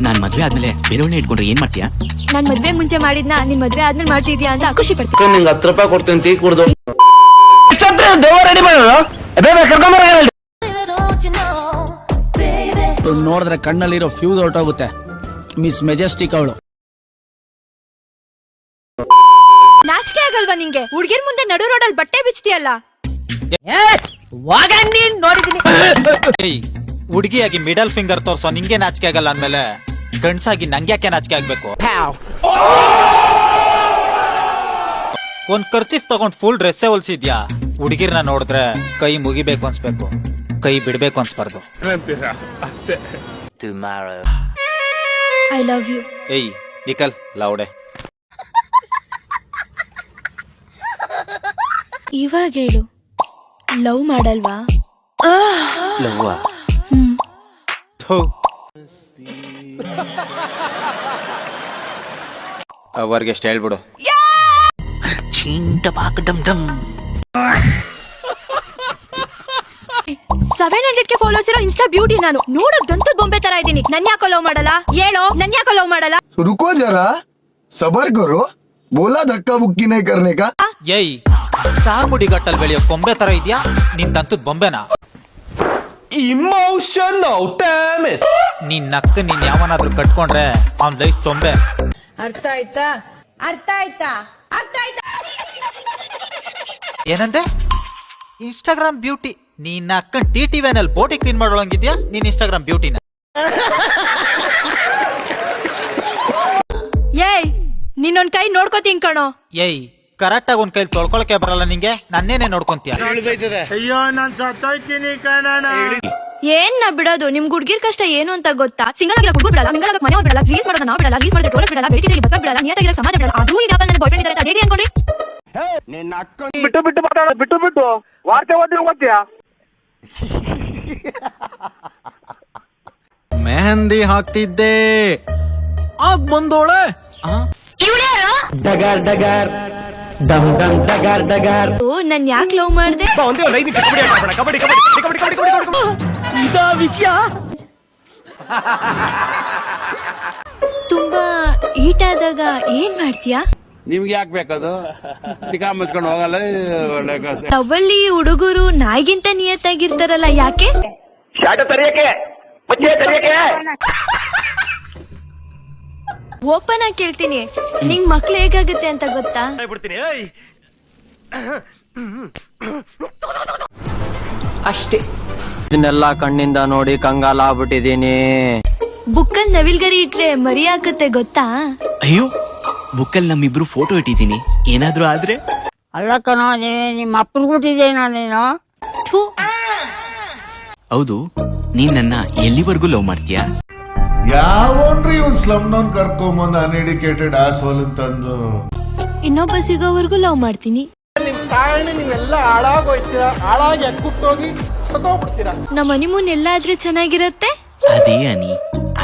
ನಾನ್ ಮದ್ವೆ ಆದ್ಮೇಲೆ ಬೇರೆಯವ್ರನ್ನ ಇಟ್ಕೊಂಡ್ರೆ ಏನ್ ಮಾಡ್ತೀಯಾ? ನಾನ್ ಮದ್ವೆ ಮುಂಚೆ ಮಾಡಿದ್ನ ನಿನ್ ಮದ್ವೆ ಆದ್ಮೇಲೆ ಮಾಡ್ತಿದ್ಯಾ ಅಂತ ಖುಷಿ ಪಡ್ತೀನಿ. ನಿಂಗೆ 10 ರೂಪಾಯಿ ಕೊಡ್ತೀನಿ, ಟೀ ಕುಡ್ದು ನೋಡಿದ್ರೆ ಕಣ್ಣಲ್ಲಿರೋ ಫ್ಯೂಸ್ ಹೊರಟೋಗುತ್ತೆ. ಮಿಸ್ ಮೆಜೆಸ್ಟಿಕ್ ಅವಳು. ನಾಚಿಕೆ ಆಗಲ್ವಾ ನಿಂಗೆ? ಹುಡ್ಗಿರ್ ಮುಂದೆ ನಡು ರೋಡಲ್ಲಿ ಬಟ್ಟೆ ಬಿಚ್ತಿಯಲ್ಲ. ಹುಡುಗಿಯಾಗಿ ಮಿಡಲ್ ಫಿಂಗರ್ ತೋರ್ಸೋ ನಿಂಗೆ ನಾಚಿಕೆ ಆಗಲ್ಲ ಅಂದ್ಮೇಲೆ ಗಂಡ್ಸಾಗಿ ನಂಗ್ಯಾಕೆ ನಾಚಿಕೆ ಆಗ್ಬೇಕು? ಒಂದ್ ಖರ್ಚಿಫ್ ತಗೊಂಡ್ ಫುಲ್ ಡ್ರೆಸ್ಸೇ ಹೊಲ್ಸಿದ್ಯಾ? ಹುಡುಗಿರ್ನ ನೋಡಿದ್ರೆ ಕೈ ಮುಗಿಬೇಕು ಅನ್ಸ್ಬೇಕು, ಕೈ ಬಿಡ್ಬೇಕು ಅನ್ಸ್ಬಾರ್ದು. I love you. ಏಯ್ ನಿಕಲ್ ಲೌಡೆ. ಇವಾಗ ಹೇಳು, ಲವ್ ಮಾಡಲ್ವಾ? ಲವ್ವ ಅವ್ರಿಗೆ ಎಷ್ಟು ಹೇಳ್ಬಿಡು. 700K ಫಾಲೋವರ್ಸ್ ಇರೋ ಇನ್ಸ್ಟಾ ಬ್ಯೂಟಿ ನಾನು. ನೋಡಕ್ ದಂತದ ಬೊಂಬೆ ತರ ಇದೀನಿ. ನನ್ ಯಾಕೋ ಲವ್ ಮಾಡಲ್ಲ? ಹೇಳೋ, ನನ್ ಯಾಕೋ ಲವ್ ಮಾಡಲ್ಲ? रुको जरा, सबर करो. बोला धक्का बुक्की नहीं करने का. ಏಯ್ ಚಾರ್ಮುಡಿ ಗಟ್ಟಲ್ ಬೆಳೆಯೋ ಕೊಂಬೆ ತರ ಇದ್ಯಾ? ನಿನ್ ದಂತದ ಬೊಂಬೆನಾ? Emotional damage. ನಿನ್ ನಕ್ಕ ನೀನ್ ಯಾವನಾದ್ರೂ ಕಟ್ಕೊಂಡ್ರೆ ಅವ್ನ್ ಲೈಫ್ ಚೊಂಬೆ. ಅರ್ಥ ಆಯ್ತಾ? ಅರ್ಥ ಆಯ್ತಾ? ಅರ್ಥ ಆಯ್ತಾ? ಏನಂದೆ? Instagram beauty. ನೀನ್ ಅಕ್ಕನ್ TTV ನಲ್ಲಿ ಬೋಟಿ ಕ್ಲೀನ್ ಮಾಡೋಳಂಗಿದ್ಯಾ ನೀನ್ ಇನ್ಸ್ಟಾಗ್ರಾಮ್ ಬ್ಯೂಟಿನ? ಏಯ್ ನಿನ್ನೊಂದ್ ಕೈ ನೋಡ್ಕೋತೀನಿ ಕಣೋ. ಏಯ್ ಕರೆಕ್ಟ್ ಆಗಿ ಒಂದ್ ಕೈಲಿ ತೊಳ್ಕೊಳಕ್ಕೆ ಬರಲ್ಲ ನಿಂಗೆ, ನನ್ನೇನೆ ನೋಡ್ಕೊಂತೀಯ? ಅಯ್ಯೋ ನಾನ್ ಸತ್ತೋಯ್ತೀನಿ ಕಣಣ್ಣ. ಏನ್ ನಾ ಬಿಡೋದು? ನಿಮ್ ಹುಡ್ಗಿರ್ ಕಷ್ಟ ಏನು ಅಂತ ಗೊತ್ತಾ? ಸಿಂಗಲ್ ಆಗಿರೋ ಹುಡುಗ ಬಿಡಲ್ಲ, ಮಿಂಗಲ್ ಆಗಕ್ಕೆ ಮನೆ ಬಿಡಲ್ಲ, ರೀಲ್ಸ್ ಮಾಡೋದು ನಾವು ಬಿಡಲ್ಲ, ರೀಲ್ಸ್ ಮಾಡಿದ್ರೆ ಟೋರೆಟ್ ಬಿಡಲ್ಲ, ಬೆಳಿಗ್ಗೆ ಬಕ್ಕ ಬಿಡಲ್ಲ, ನಿಯತ್ತಾಗಿರೋ ಸಮಾಜ ಬಿಡಲ್ಲ. ಅದು ಈ ನನ್ನ ಬಾಯ್ ಫ್ರೆಂಡ್ ಇದ್ದಾರೆ ಅದೇರಿ ಅನ್ಕೊಂಡ್ರಿ? ನಿನ್ನ ಅಕ್ಕ ಬಿಟ್ಟು ಮಾತಾಡೋ, ಬಿಟ್ಟು ವಾರ್ತೆ ಓದ್ತೀಯಾ? ಮೆಹಂದಿ ಹಾಕ್ತಿದ್ದೆ, ಆಗ್ ಬಂದೋಳೆ. ನನ್ ಯಾಕೆ ಲವ್ ಮಾಡ್ದೆ? ತುಂಬಾ ಹೀಟ್ ಆದಾಗ ಏನ್ ಮಾಡ್ತೀಯಾ? ನಿಮ್ಗೆ ಯಾಕೆ ಬೇಕದು? ಚಿಕ್ಕ ಮುಚ್ಕೊಂಡು ಹೋಗಲ್ಲ. ಲವ್ವಲ್ಲಿ ಹುಡುಗರು ನಾಯಿಗಿಂತ ನಿಯತ್ತಾಗಿರ್ತಾರಲ್ಲ, ಯಾಕೆ? ಓಪನ್ ಆಗಿ ಕೇಳ್ತೀನಿ, ನಿಂಗ್ ಮಕ್ಳು ಹೇಗಾಗುತ್ತೆ ಅಂತ ಗೊತ್ತಾ? ಅಷ್ಟೇ. ಇದನ್ನೆಲ್ಲ ಕಣ್ಣಿಂದ ನೋಡಿ ಕಂಗಾಲ ಆಗ್ಬಿಟ್ಟಿದೀನಿ. ಬುಕ್ಕಲ್ ನವಿಲ್ಗರಿ ಇಟ್ರೆ ಮರಿ ಹಾಕುತ್ತೆ ಗೊತ್ತಾ? ಅಯ್ಯೋ, ಬುಕ್ಕಲ್ಲಿ ನಮ್ಮಿಬ್ರು ಫೋಟೋ ಇಟ್ಟಿದ್ದೀನಿ, ಏನಾದ್ರೂ ಆದ್ರೆ? ಅಲ್ಲ ಕಣೋ, ನಿಮ್ಮ ಅಪ್ಪನ್ ಕೊಟ್ಟಿದ್ದೇನೋ ನೀನು. ಥೂ. ಹೌದು, ನೀನ್ ನನ್ನ ಎಲ್ಲಿವರೆಗೂ ಲವ್ ಮಾಡ್ತೀಯಾ? ಯಾವನ್ರಿ ಇವ್ನ್ ಸ್ಲಮ್ ನೌನ್ ಕರ್ಕೊಂಬಂದು ಅನ್ಎಡಿಕೇಟೆಡ್ ಆಸ್ ಹೋಲ್ ಅಂತಂದು ಇನ್ನೊಬ್ಬ ಸಿಗೋವರೆಗೂ ಲವ್ ಮಾಡ್ತೀನಿ. ನಮ್ಮ ಹನಿಮೂನ್ ಎಲ್ಲಾದ್ರೆ ಚೆನ್ನಾಗಿರತ್ತೆ. ಅದೇ ಅನಿ,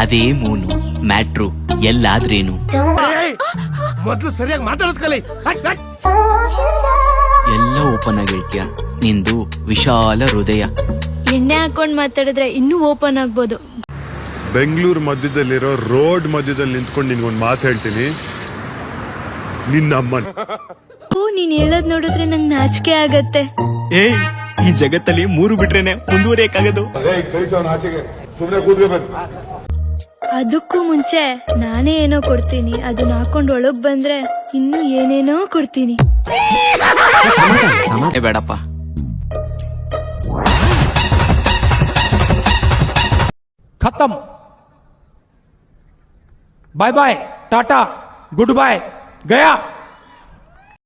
ಅದೇ ಮೂನು, ಮ್ಯಾಟ್ರು ಎಲ್ಲಾದ್ರೇನು. ಮೊದ್ಲು ಸರಿಯಾಗಿ ಮಾತಾಡೋದ್ ಕಲಿ. ಎಲ್ಲ ಓಪನ್ ಆಗಿ ಹೇಳ್ತೀಯ. ನಿಂದು ವಿಶಾಲ ಹೃದಯ. ಎಣ್ಣೆ ಹಾಕೊಂಡ್ ಮಾತಾಡಿದ್ರೆ ಇನ್ನೂ ಓಪನ್ ಆಗ್ಬೋದು. ಬೆಂಗಳೂರು ಮಧ್ಯದಲ್ಲಿರೋ ರೋಡ್ ಮಧ್ಯದಲ್ಲಿ ನಿಂತ್ಕೊಂಡು ನಿನ್ಗೊಂದು ಮಾತು ಹೇಳ್ತೀನಿ. ನಿನ್ನ ಅಮ್ಮನ್ ನೀನ್ ಹೇಳೋದ್ ನೋಡಿದ್ರೆ ನಂಗ್ ನಾಚಿಕೆ ಆಗತ್ತೆ. ಏಯ್, ಈ ಜಗತ್ತಲ್ಲಿ 3 ಬಿಟ್ರೇನೆ ಮುಂದುವರಿಯಕ್ಕಾಗದು. ಅದಕ್ಕೂ ಮುಂಚೆ ನಾನೇ ಏನೋ ಕೊಡ್ತೀನಿ, ಅದನ್ನ ಹಾಕೊಂಡ್ ಒಳಗ್ ಬಂದ್ರೆ ಇನ್ನು ಏನೇನೋ ಕೊಡ್ತೀನಿ. ಬೇಡಪ್ಪ. खत्म. Bye bye, tata, goodbye, गया.